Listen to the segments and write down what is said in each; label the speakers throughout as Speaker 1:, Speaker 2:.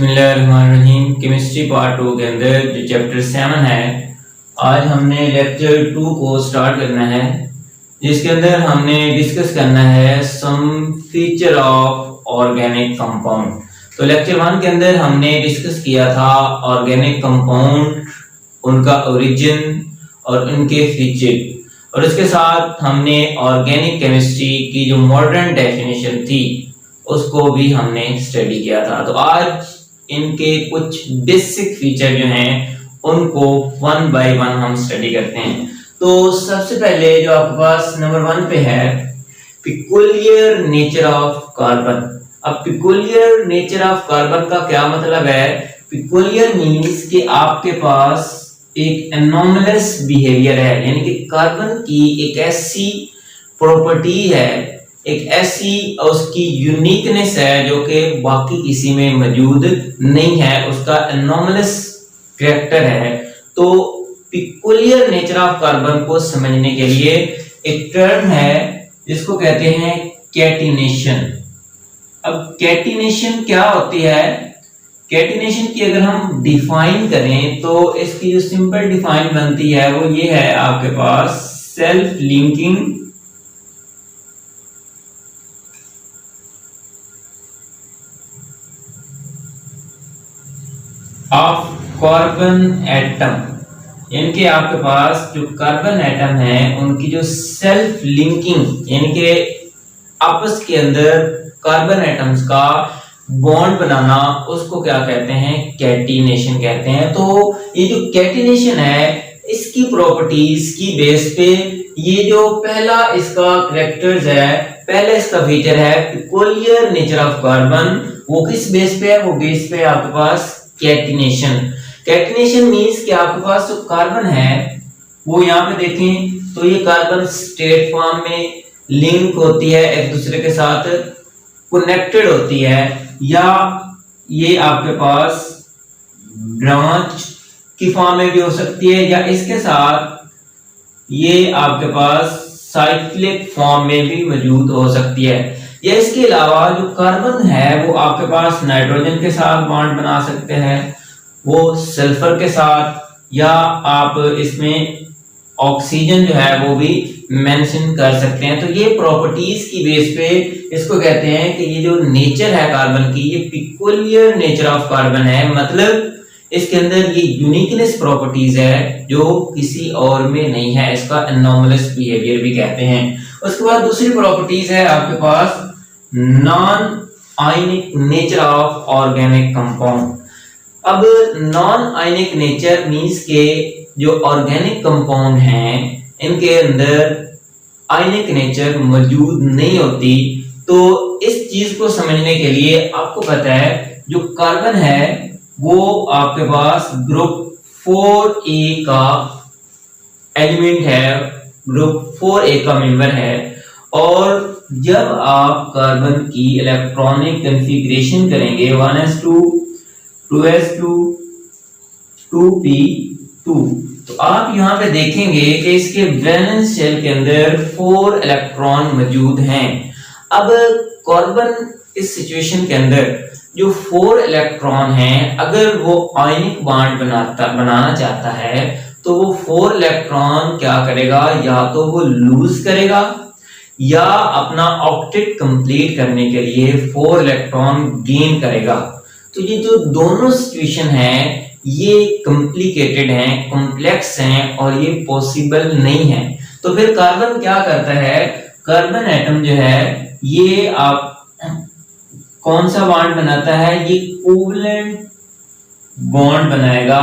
Speaker 1: बिस्मिल्लाहिर्रहमानिर्रहीम। Chemistry part 2 के अंदर जो चैप्टर 7 है, आज हमने लेक्चर 2 को स्टार्ट करना है, जिसके अंदर हमने डिस्कस करना है सम फीचर ऑफ ऑर्गेनिक कंपाउंड। तो लेक्चर 1 के अंदर हमने डिस्कस किया था ऑर्गेनिक कंपाउंड, उनका ओरिजिन और उनके फीचर, और इसके साथ हमने ऑर्गेनिक केमिस्ट्री की जो मॉडर्न डेफिनेशन थी उसको भी हमने स्टडी किया था। तो आज इनके कुछ बेसिक फीचर जो हैं उनको वन बाय वन हम स्टडी करते हैं। तो सबसे पहले जो आपके पास नंबर 1 पे है पिकुलियर नेचर ऑफ कार्बन। अब पिकुलियर नेचर ऑफ कार्बन का क्या मतलब है? पिकुलियर मीन्स कि आपके पास एक एनोमलस बिहेवियर है, यानी कि कार्बन की एक ऐसी प्रॉपर्टी है, एक ऐसी उसकी यूनिकनेस है जो कि बाकी किसी में मौजूद नहीं है, उसका एनोमलस कैरेक्टर है। तो पिकुलियर नेचर ऑफ कार्बन को समझने के लिए एक टर्म है जिसको कहते हैं कैटिनेशन। अब कैटिनेशन क्या होती है? कैटिनेशन की अगर हम डिफाइन करें तो इसकी जो सिंपल डिफाइन बनती है वो ये है, आपके पास self linking of carbon atom, यानी कि आपके पास जो कार्बन एटम है उनकी जो सेल्फ लिंकिंग, यानी कि आपस के अंदर कार्बन एटम्स का बॉन्ड बनाना, उसको क्या कहते हैं? कैटिनेशन कहते हैं। तो ये जो कैटिनेशन है इसकी प्रॉपर्टीज की बेस पे ये जो पहला इसका कैरेक्टर्स है, पहला इसका फीचर है पिकुलियर नेचर ऑफ कार्बन। वो किस बेस पे है? वो बेस पे आपके पास कैटिनेशन। कैटिनेशन मींस कि आपके पास जो कार्बन है वो यहाँ पे देखें तो ये कार्बन स्टेट फॉर्म में लिंक होती है, एक दूसरे के साथ कनेक्टेड होती है, या ये आपके पास ब्रांच की फॉर्म में भी हो सकती है, या इसके साथ ये आपके पास साइक्लिक फॉर्म में भी मौजूद हो सकती है। या इसके अलावा जो कार्बन है वो आपके पास नाइट्रोजन के साथ बॉन्ड बना सकते हैं, वो सल्फर के साथ, या आप इसमें ऑक्सीजन जो है वो भी मेंशन कर सकते हैं। तो ये प्रॉपर्टीज की बेस पे इसको कहते हैं कि ये जो नेचर है कार्बन की, ये पिकुलियर नेचर ऑफ कार्बन है, मतलब इसके अंदर ये यूनिकनेस प्रॉपर्टीज है जो किसी और में नहीं है, इसका एनोमलस बिहेवियर भी कहते हैं। उसके बाद दूसरी प्रॉपर्टीज है आपके पास non ionic nature of organic compound. अब नॉन आयनिक नेचर मींस के जो ऑर्गेनिक कंपाउंड हैं इनके अंदर आयनिक नेचर मौजूद नहीं होती। तो इस चीज को समझने के लिए आपको पता है जो कार्बन है वो आपके पास ग्रुप 4A का एलिमेंट है, ग्रुप 4A का मेंबर है, और जब आप कार्बन की इलेक्ट्रॉनिक कॉन्फ़िगरेशन करेंगे 1s2 2s2 2p2, तो आप यहां पे देखेंगे कि इसके वैलेंस शेल के अंदर 4 इलेक्ट्रॉन मौजूद हैं। अब कार्बन इस सिचुएशन के अंदर जो 4 इलेक्ट्रॉन हैं, अगर वो आयनिक बॉन्ड बनाना चाहता है तो वो 4 इलेक्ट्रॉन क्या करेगा? या तो वो लूज करेगा या अपना ऑक्टेट कंप्लीट करने के लिए 4 इलेक्ट्रॉन गेन करेगा। तो ये जो दोनों सिचुएशन है ये कॉम्प्लिकेटेड हैं, कॉम्प्लेक्स हैं, और ये पॉसिबल नहीं है। तो फिर कार्बन क्या करता है? कार्बन एटम जो है ये आप कौन सा बॉन्ड बनाता है? ये कोवलेंट बॉन्ड बनाएगा,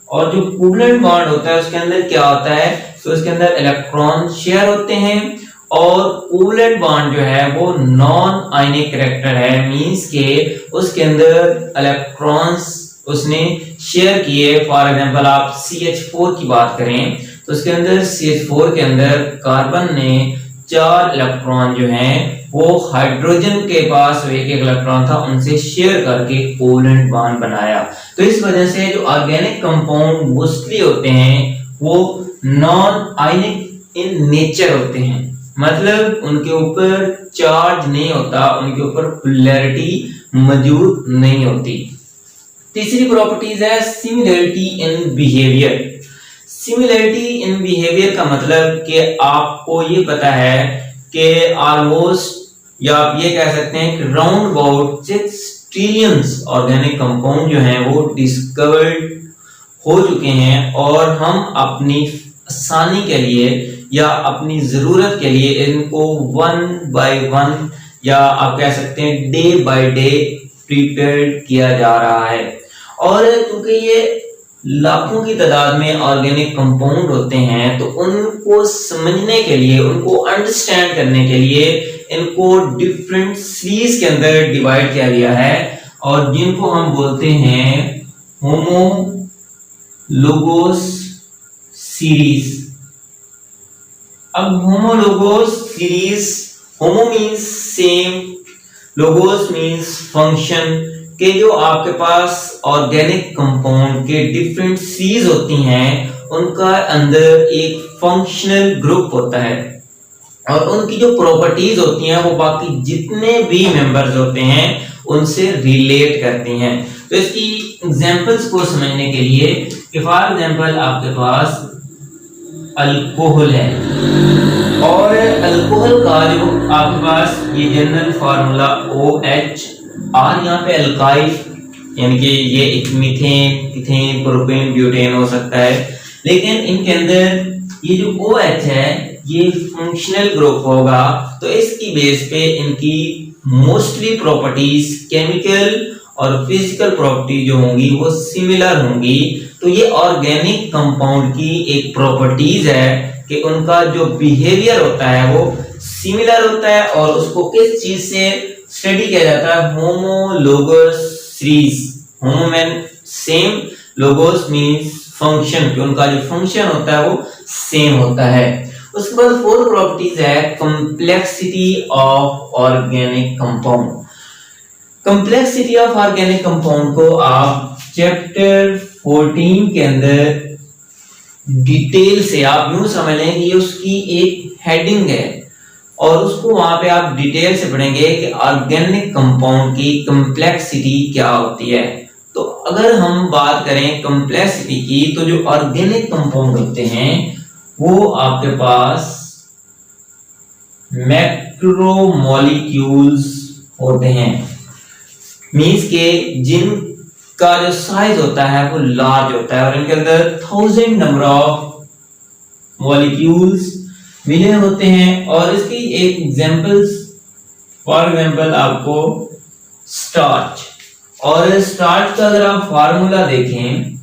Speaker 1: और जो कोवलेंट बॉन्ड होता है उसके अंदर क्या होता है? तो उसके अंदर इलेक्ट्रॉन शेयर होते हैं, और कोवलेंट बॉन्ड जो है वो नॉन आयनिक कैरेक्टर है, मींस के उसके अंदर इलेक्ट्रॉन्स उसने शेयर किए। फॉर एग्जांपल आप CH4 की बात करें तो उसके अंदर CH4 के अंदर कार्बन ने 4 इलेक्ट्रॉन जो हैं वो हाइड्रोजन के पास एक इलेक्ट्रॉन था उनसे शेयर करके कोवलेंट बॉन्ड बनाया। तो इस वजह से जो ऑर्गेनिक कंपाउंड मोस्टली होते हैं वो नॉन आयनिक इन नेचर होते हैं, मतलब उनके ऊपर चार्ज नहीं होता, उनके ऊपर पोलैरिटी मौजूद नहीं होती। तीसरी प्रॉपर्टीज है similarity in behaviour. Similarity in behaviour का मतलब कि आपको ये पता है कि ऑलमोस्ट, या आप ये कह सकते हैं कि round about 6 trillions organic compound जो हैं वो डिस्कवर्ड हो चुके हैं, और हम अपनी आसानी के लिए या अपनी जरूरत के लिए इनको 1 बाय 1 या आप कह सकते हैं डे बाय डे प्रिपेयर किया जा रहा है। और क्योंकि ये लाखों की तादाद में ऑर्गेनिक कंपाउंड होते हैं, तो उनको समझने के लिए, उनको अंडरस्टैंड करने के लिए इनको डिफरेंट सीरीज के अंदर डिवाइड किया गया है, और जिनको हम बोलते हैं होमोलोगस सीरीज। अब होमोलोगस सीरीज, होमो means same, logos means function, के जो आपके पास ऑर्गेनिक कंपाउंड के डिफरेंट सीरीज होती हैं उनका अंदर एक फंक्शनल ग्रुप होता है, और उनकी जो प्रॉपर्टीज होती हैं वो बाकी जितने भी मेंबर्स होते हैं उनसे रिलेट करती हैं। तो इसकी एग्जांपल्स को समझने के लिए कि फॉर एग्जांपल आपके पास अल्कोहल है, और अल्कोहल का जो आपके पास ये जनरल फार्मूला OH, और यहाँ पे अल्काइल यानी कि ये एक मीथेन, इथेन, प्रोपेन, ब्यूटेन हो सकता है, लेकिन इनके अंदर ये जो OH है ये फंक्शनल ग्रुप होगा, तो इसकी बेस पे इनकी मोस्टली प्रॉपर्टीज, केमिकल और फिजिकल प्रॉपर्टी जो होंगी वो सिमिलर होंगी। तो ये ऑर्गेनिक कंपाउंड की एक प्रॉपर्टीज है कि उनका जो बिहेवियर होता है वो सिमिलर होता है, और उसको किस चीज से स्टडी किया जाता है, homologous series. Homo mean same, logos means function, कि उनका जो फंक्शन होता है वो सेम होता है। उसके बाद फोर्थ प्रॉपर्टीज है complexity of organic compound. Complexity of organic compound को आप चैप्टर 14 के अंदर डिटेल से आप यूं समझ लें कि उसकी एक हेडिंग है, और उसको वहां पे आप डिटेल से पढ़ेंगे कि ऑर्गेनिक कंपाउंड की कॉम्प्लेक्सिटी क्या होती है। तो अगर हम बात करें कॉम्प्लेक्सिटी की, तो जो ऑर्गेनिक कंपाउंड होते हैं वो आपके पास मैक्रोमोलिक्यूल्स होते हैं, मींस के जिनका जो साइज होता है वो लार्ज होता है, और इनके अंदर 1000 नंबर ऑफ मॉलिक्यूल्स मिले होते हैं। और इसकी एक एग्जांपल्स, फॉर एग्जांपल आपको स्टार्च, और स्टार्च का अगर आप फार्मूला देखें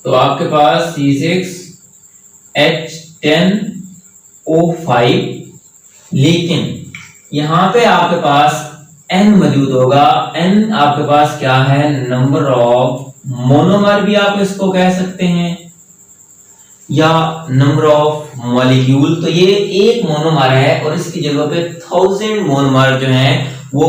Speaker 1: तो आपके पास C6H10O5, लेकिन यहां पे आपके पास N मौजूद होगा। N आपके पास क्या है, नंबर ऑफ मोनोमर भी आप इसको कह सकते हैं, या नंबर ऑफ मॉलिक्यूल। तो ये एक मोनोमर है, और इसकी जगह पे 1000 मोनोमर जो हैं वो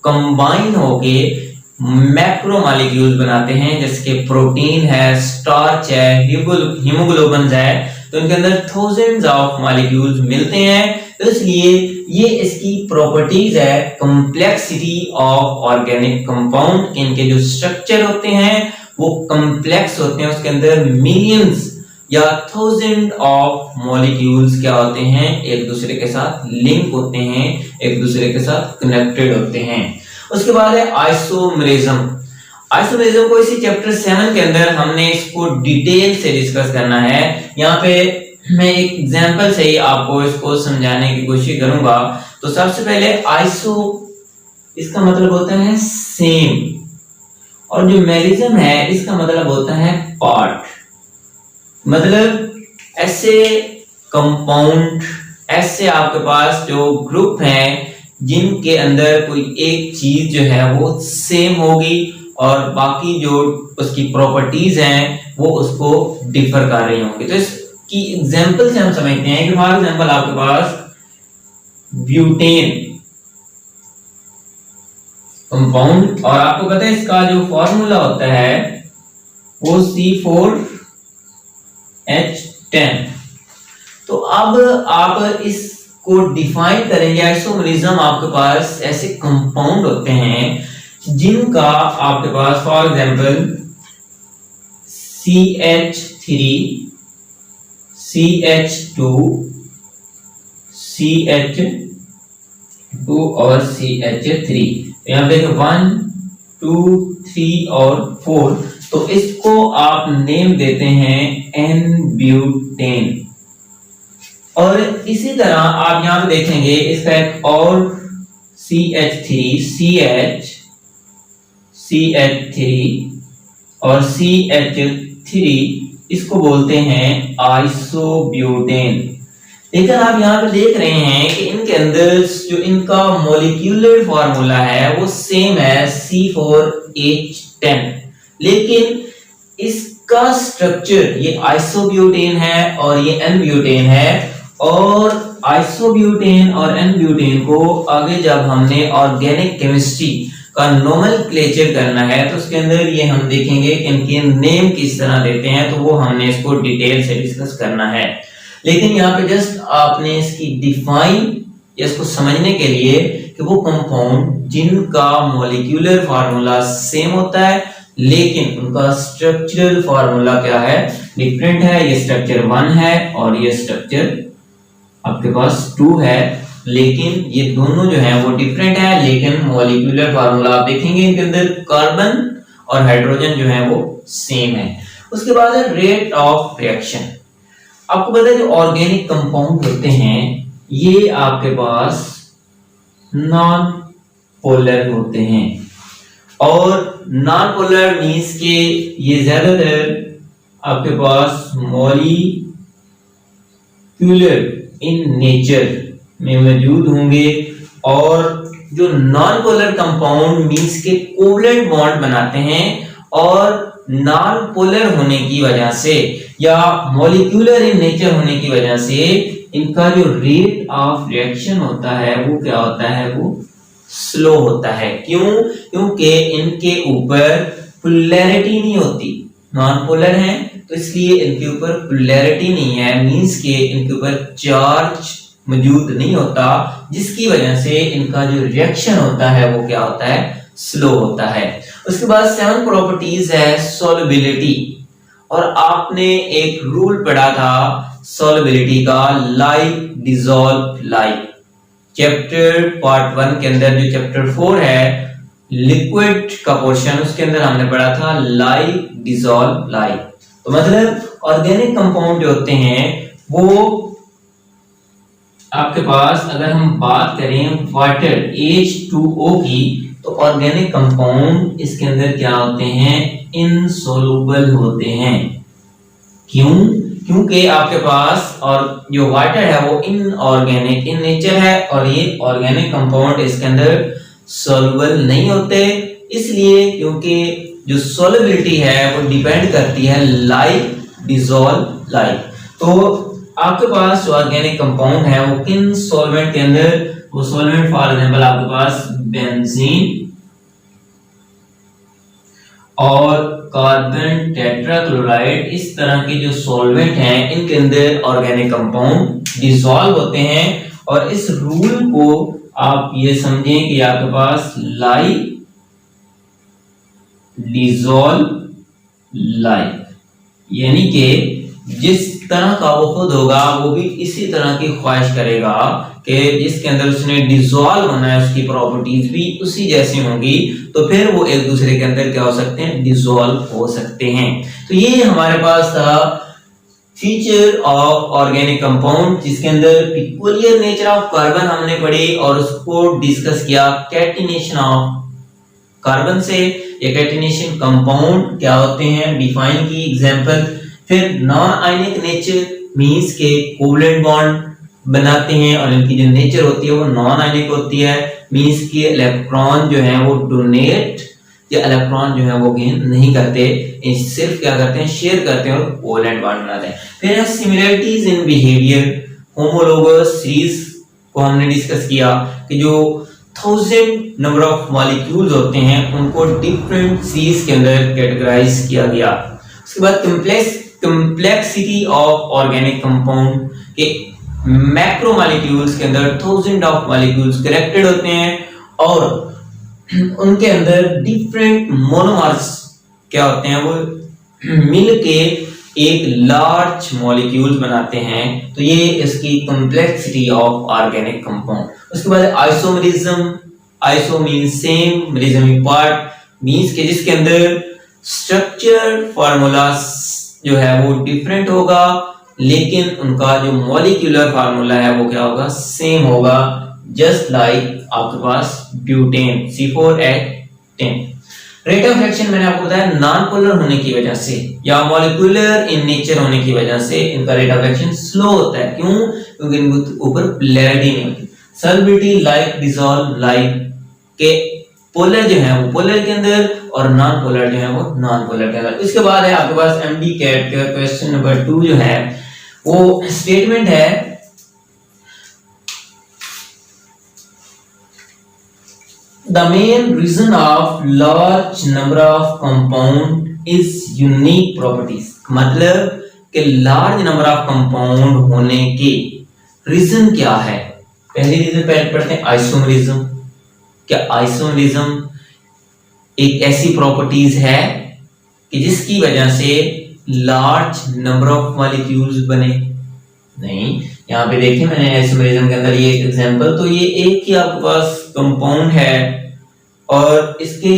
Speaker 1: कंबाइन होके मैक्रोमोलिक्यूल्स बनाते हैं, जैसे कि प्रोटीन है, स्टार्च है, हीमोग्लोबिन है, तो इनके अंदर थाउजेंड्स ऑफ मॉलिक्यूल्स मिलते हैं। तो इसलिए ये इसकी प्रॉपर्टीज है कॉम्प्लेक्सिटी ऑफ ऑर्गेनिक कंपाउंड। इनके जो स्ट्रक्चर होते हैं वो कॉम्प्लेक्स होते हैं, उसके अंदर मिलियंस या 1000 ऑफ मॉलिक्यूल्स क्या होते हैं, एक दूसरे के साथ लिंक होते हैं, एक दूसरे के साथ कनेक्टेड होते हैं। उसके बाद है आइसोमेरिज्म। आइसोमेरिज्म को इसी चैप्टर 7 के अंदर हमने इसको डिटेल से डिस्कस करना है। यहाँ पे मैं एक एग्जांपल से ही आपको इसको समझाने की कोशिश करूंगा। तो सबसे पहले आइसो, इसका मतलब होता है सेम, और जो मेरिज्म है इसका मतलब होता है पार्ट। मतलब ऐसे कंपाउंड, ऐसे आपके पास जो ग्रुप हैं जिनके अंदर कोई एक चीज जो है वो सेम होगी, और बाकी जो उसकी प्रॉपर्टीज हैं वो उसको डिफर कर रही होंगी। तो इसकी एग्जांपल से हम समझते हैं कि फॉर एग्जांपल आपके पास ब्यूटेन कंपाउंड, और आपको पता है इसका जो फॉर्मूला होता है वो C4H10। तो अब आप इसको डिफाइन करेंगे। आइसोमेरिज्म आपके पास ऐसे कंपाउंड होते हैं जिनका आपके पास for example CH3, CH2, CH2 और CH3, यहाँ पे 1 2 3 और 4, तो इसको आप नेम देते हैं N-ब्यूटेन। और इसी तरह आप यहां पे देखेंगे इसका एक और CH3 और CH3, इसको बोलते हैं आइसोब्यूटेन। लेकिन आप यहाँ पे देख रहे हैं कि इनके अंदर जो इनका मॉलिक्यूलर फार्मूला है वो सेम है C4H10, लेकिन इसका स्ट्रक्चर ये आइसोब्यूटेन है और ये N-ब्यूटेन है। और आइसोब्यूटेन और N-ब्यूटेन को आगे जब हमने ऑर्गेनिक केमिस्ट्री का नोमेनक्लेचर करना है तो उसके अंदर ये हम देखेंगे कि इनके नेम किस तरह देते हैं, तो वो हमने इसको डिटेल से डिस्कस करना है। लेकिन यहाँ पे जस्ट आपने इसकी डिफाइन या इसको समझने के लिए कि वो कंपाउंड जिनका मॉलिक्यूलर फार्मूला सेम होता है लेकिन उनका स्ट्रक्चरल फार्मूला क्या है, डिफरेंट है। ये स्ट्रक्चर 1 है और ये स्ट्रक्चर आपके पास 2 है, लेकिन ये दोनों जो है वो डिफरेंट है, लेकिन मॉलिक्यूलर फार्मूला आप देखेंगे इनके अंदर कार्बन और हाइड्रोजन जो है वो सेम है। उसके बाद है रेट ऑफ रिएक्शन। आपको पता है जो ऑर्गेनिक कंपाउंड होते हैं ये आपके पास नॉन पोलर होते हैं, और नॉन पोलर मींस के ये ज्यादातर आपके पास मॉलिक्यूलर इन नेचर में मौजूद होंगे। और जो नॉन पोलर कंपाउंड मींस के कोवलेंट बॉन्ड बनाते हैं, और नॉन पोलर होने की वजह से या मॉलिक्यूलर इन नेचर होने की वजह से इनका जो रेट ऑफ रिएक्शन होता है वो क्या होता है, वो स्लो होता है। क्यों? क्योंकि इनके ऊपर पोलैरिटी नहीं होती, नॉन पोलर हैं तो इसलिए इनके ऊपर पोलैरिटी नहीं है, मींस के इनके ऊपर चार्ज मौजूद नहीं होता, जिसकी वजह से इनका जो रिएक्शन होता है वो क्या होता है, स्लो होता है। उसके बाद 7 प्रॉपर्टीज है सॉल्युबिलिटी, और आपने एक रूल पढ़ा था सॉल्युबिलिटी का, like dissolve like. Chapter part 1 के अंदर जो चैप्टर 4 है लिक्विड का पोर्शन, उसके अंदर हमने पढ़ा था लाइक डिसॉल्व लाइक। तो मतलब ऑर्गेनिक कंपाउंड जो होते हैं वो आपके पास, अगर हम बात करें वाटर H2O की, तो ऑर्गेनिक कंपाउंड इसके अंदर क्या होते हैं, इनसोल्यूबल होते हैं। क्यों? क्योंकि आपके पास और जो वाटर है वो इनऑर्गेनिक इन नेचर है, और ये ऑर्गेनिक कंपाउंड इसके अंदर सॉल्युबल नहीं होते, इसलिए क्योंकि जो सॉल्युबिलिटी है वो डिपेंड करती है लाइक डिसॉल्व लाइक। तो आपके पास जो ऑर्गेनिक कंपाउंड है वो किन सॉल्वेंट के अंदर, वो सॉल्वेंट फॉर एग्जांपल आपके पास बेंजीन और कार्बन टेट्राक्लोराइड, इस तरह के जो सॉल्वेंट हैं इनके अंदर ऑर्गेनिक कंपाउंड डिसॉल्व होते हैं। और इस रूल को आप ये समझें कि आपके पास लाइक डिसॉल्व लाइक, यानी कि जिस तरह का वो खुद होगा वो भी इसी तरह की ख्वाहिश करेगा कि जिसके अंदर उसने डिसॉल्व होना है उसकी प्रॉपर्टीज भी उसी जैसी होंगी, तो फिर वो एक दूसरे के अंदर क्या हो सकते हैं, डिसॉल्व हो सकते हैं। तो ये हमारे पास था फीचर ऑफ ऑर्गेनिक कंपाउंड, जिसके अंदर पिक्यूलियर नेचर ऑफ कार्बन हमने पढ़ी और उसको डिस्कस किया कैटिनेशन ऑफ कार्बन से, या कैटिनेशन कंपाउंड क्या होते हैं डिफाइन की एग्जांपल। फिर नॉन आयनिक नेचर मींस के कोवलेंट बॉन्ड बनाते हैं और इनकी जो नेचर होती है वो नॉन आयनिक होती है, मींस के इलेक्ट्रॉन जो है वो डोनेट या इलेक्ट्रॉन जो है वो गेन नहीं करते, सिर्फ क्या करते हैं, शेयर करते हैं और कोवलेंट बॉन्ड बनाते हैं। फिर similarities in behaviour, homologous series को हमने डिस्कस किया कि जो 1000 नंबर ऑफ मॉलिक्यूल्स होते हैं उनको डिफरेंट सीरीज के अंदर कैटेगराइज किया गया। उसके बाद कंप्लेक्सिटी ऑफ ऑर्गेनिक कंपाउंड के मैक्रो मॉलिक्यूल्स के अंदर 1000 ऑफ मॉलिक्यूल्स कनेक्टेड होते हैं, और उनके अंदर डिफरेंट मोनोमर्स क्या होते हैं, वो मिलके एक लार्ज मॉलिक्यूल्स बनाते हैं। तो ये इसकी कॉम्प्लेक्सिटी ऑफ ऑर्गेनिक कंपाउंड। उसके बाद isomerism, iso means same, merism means part, means के जिसके अंदर स्ट्रक्चर फार्मूला जो है वो डिफरेंट होगा, लेकिन उनका जो मॉलिक्यूलर फार्मूला है वो क्या होगा, सेम होगा। जस्ट लाइक आपके पास butane C4H10। Rate of reaction मैंने आपको बताया नॉन पोलर होने की वजह से या मॉलिक्यूलर इन नेचर होने की वजह से इनका रेट ऑफ रिएक्शन स्लो होता है। क्यों? क्योंकि इनके ऊपर पोलैरिटी नहीं होती। सॉल्युबिलिटी लाइक डिसॉल्व लाइक के पोलर जो है वो पोलर के अंदर और नॉन पोलर जो है वो नॉन पोलर के अंदर। इसके बाद है आपके पास एमडी कैट का क्वेश्चन नंबर 2 जो है वो स्टेटमेंट है The main reason of large number of compound is unique properties। मतलब कि large number of compound होने के रीजन क्या है? पहली रीजन पढ़ते हैं आइसोमरिज्म। क्या आइसोमरिज्म एक ऐसी प्रॉपर्टीज है कि जिसकी वजह से लार्ज नंबर ऑफ मॉलिक्यूल्स बने? नहीं। यहाँ पे देखिए मैंने आइसोमरिज्म के अंदर ये एग्जांपल, तो ये एक ही आपके पास कंपाउंड है और इसके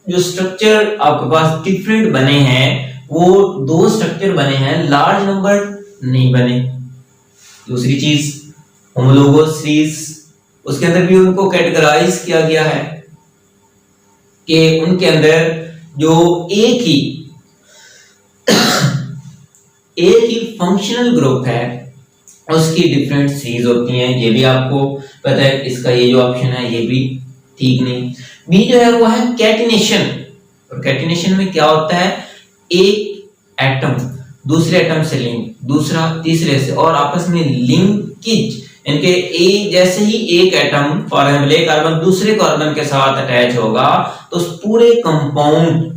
Speaker 1: जो स्ट्रक्चर आपके पास डिफरेंट बने हैं, वो 2 स्ट्रक्चर बने हैं, लार्ज नंबर नहीं बने। दूसरी चीज होमोलोगस सीरीज, उसके अंदर भी उनको कैटेगराइज किया गया है कि उनके अंदर जो एक ही फंक्शनल ग्रुप है उसकी डिफरेंट सीरीज होती हैं। ये भी आपको पता है। इसका ये जो ऑप्शन है ये भी ठीक नहीं। बी जो है वो है कैटिनेशन। और कैटिनेशन में क्या होता है, एक एटम दूसरे एटम से लिंक, दूसरा तीसरे से, और आपस में लिंकेज, इनके एक जैसे ही एक एटम फॉर एग्जांपल एक कार्बन दूसरे कार्बन के साथ अटैच होगा तो उस पूरे कंपाउंड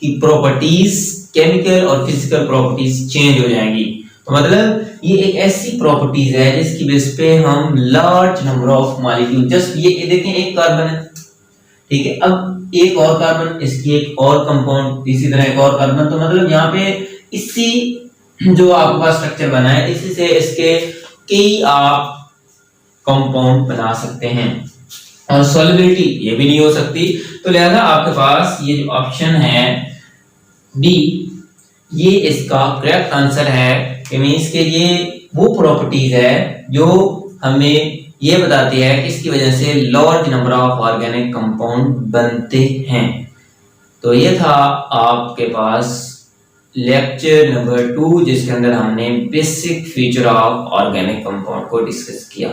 Speaker 1: की प्रॉपर्टीज, केमिकल और फिजिकल प्रॉपर्टीज चेंज हो जाएंगी। तो मतलब ये एक ऐसी प्रॉपर्टीज है जिसकी बेस पे हम large number of molecule, just ये देखें एक कार्बन है, ठीक है, अब एक और कार्बन, इसकी एक और कंपाउंड, इसी तरह एक और कार्बन, तो मतलब यहाँ पे इसी जो आपके पास स्ट्रक्चर बना है इसी से इसके कई आप कंपाउंड बना सकते हैं। और सॉल्युबिलिटी ये भी नहीं हो सकती, तो लिहाजा आपके पास ये जो ऑप्शन है डी, ये इसका करेक्ट आंसर है। मींस के ये वो प्रॉपर्टीज है जो हमें ये बताती है कि इसकी वजह से large number of organic compound बनते हैं। तो ये था आपके पास लेक्चर नंबर 2 जिसके अंदर हमने basic feature of organic compound को डिस्कस किया।